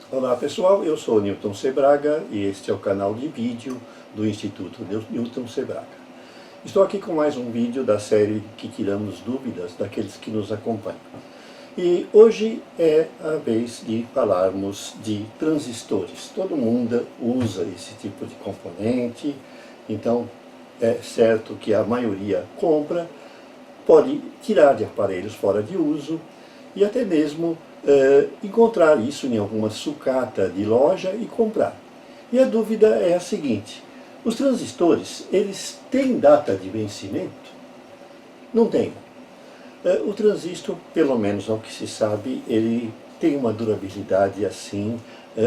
Olá pessoal, eu sou o Newton Sebraga e este é o canal de vídeo do Instituto Newton Sebraga. Estou aqui com mais um vídeo da série que tiramos dúvidas daqueles que nos acompanham. E hoje é a vez de falarmos de transistores. Todo mundo usa esse tipo de componente, então é certo que a maioria compra, pode tirar de aparelhos fora de uso e até mesmo encontrar isso em alguma sucata de loja e comprar. E a dúvida é a seguinte: os transistores, eles têm data de vencimento? Não tem. O transistor, pelo menos ao que se sabe, ele tem uma durabilidade assim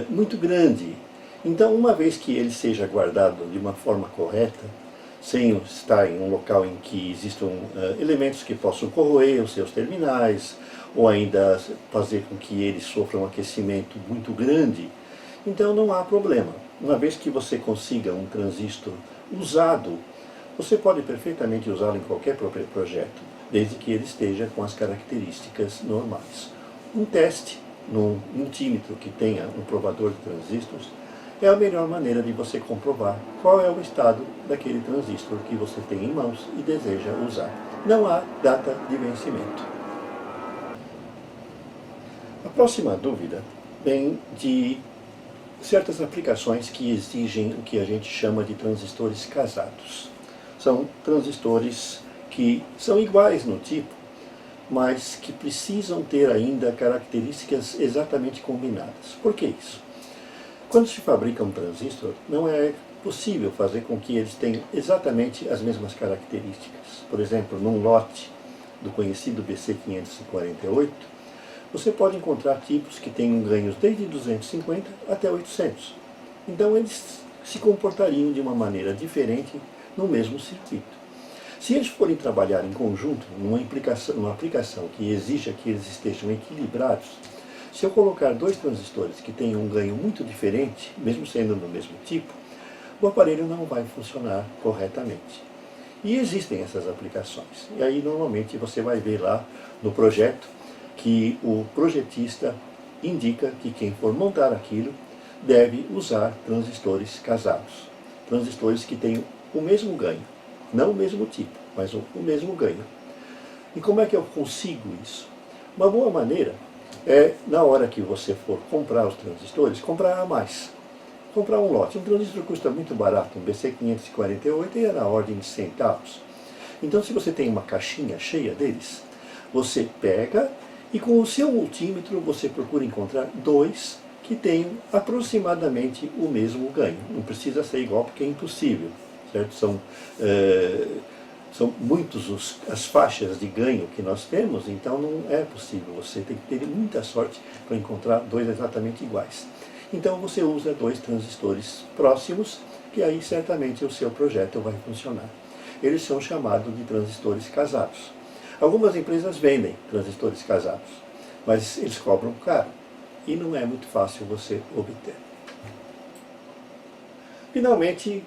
muito grande. Então, uma vez que ele seja guardado de uma forma correta, sem estar em um local em que existam elementos que possam corroer os seus terminais, ou ainda fazer com que ele sofra um aquecimento muito grande, então não há problema. Uma vez que você consiga um transistor usado, você pode perfeitamente usá-lo em qualquer projeto, desde que ele esteja com as características normais. Um teste num multímetro que tenha um provador de transistores é a melhor maneira de você comprovar qual é o estado daquele transistor que você tem em mãos e deseja usar. Não há data de vencimento. A próxima dúvida vem de certas aplicações que exigem o que a gente chama de transistores casados. São transistores que são iguais no tipo, mas que precisam ter ainda características exatamente combinadas. Por que isso? Quando se fabrica um transistor, não é possível fazer com que eles tenham exatamente as mesmas características. Por exemplo, num lote do conhecido BC548, você pode encontrar tipos que tenham ganhos desde 250 até 800. Então eles se comportariam de uma maneira diferente no mesmo circuito. Se eles forem trabalhar em conjunto, numa aplicação que exija que eles estejam equilibrados, se eu colocar dois transistores que tenham um ganho muito diferente, mesmo sendo do mesmo tipo, o aparelho não vai funcionar corretamente. E existem essas aplicações. E aí normalmente você vai ver lá no projeto que o projetista indica que quem for montar aquilo deve usar transistores casados. Transistores que tenham o mesmo ganho. Não o mesmo tipo, mas o mesmo ganho. E como é que eu consigo isso? Uma boa maneira é, na hora que você for comprar os transistores, comprar a mais. Comprar um lote. Um transistor custa muito barato, um BC548 e é na ordem de centavos. Então, se você tem uma caixinha cheia deles, você pega e com o seu multímetro você procura encontrar dois que tenham aproximadamente o mesmo ganho. Não precisa ser igual porque é impossível. Certo? São muitos as faixas de ganho que nós temos, então não é possível. Você tem que ter muita sorte para encontrar dois exatamente iguais. Então você usa dois transistores próximos, que aí certamente o seu projeto vai funcionar. Eles são chamados de transistores casados. Algumas empresas vendem transistores casados, mas eles cobram caro e não é muito fácil você obter. Finalmente,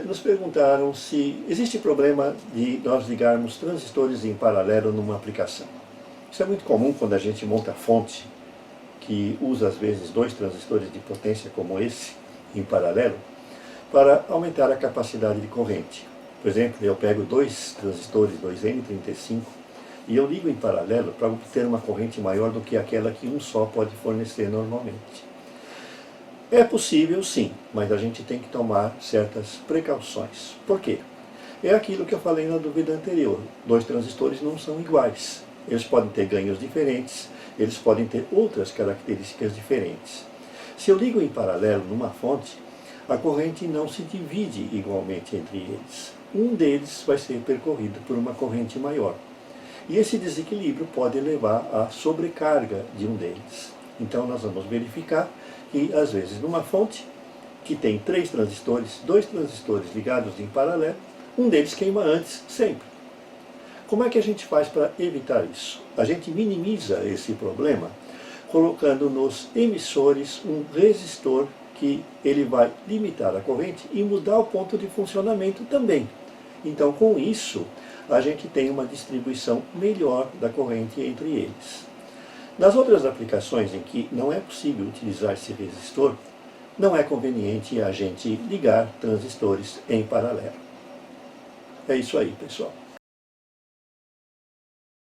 nos perguntaram se existe problema de nós ligarmos transistores em paralelo numa aplicação. Isso é muito comum quando a gente monta fonte, que usa às vezes dois transistores de potência como esse, em paralelo, para aumentar a capacidade de corrente. Por exemplo, eu pego dois transistores 2N35 e eu ligo em paralelo para obter uma corrente maior do que aquela que um só pode fornecer normalmente. É possível sim, mas a gente tem que tomar certas precauções. Por quê? É aquilo que eu falei na dúvida anterior. Dois transistores não são iguais. Eles podem ter ganhos diferentes, eles podem ter outras características diferentes. Se eu ligo em paralelo numa fonte, a corrente não se divide igualmente entre eles. Um deles vai ser percorrido por uma corrente maior. E esse desequilíbrio pode levar à sobrecarga de um deles. Então nós vamos verificar que, às vezes, numa fonte que tem dois transistores ligados em paralelo, um deles queima antes, sempre. Como é que a gente faz para evitar isso? A gente minimiza esse problema colocando nos emissores um resistor que ele vai limitar a corrente e mudar o ponto de funcionamento também. Então, com isso, a gente tem uma distribuição melhor da corrente entre eles. Nas outras aplicações em que não é possível utilizar esse resistor, não é conveniente a gente ligar transistores em paralelo. É isso aí, pessoal.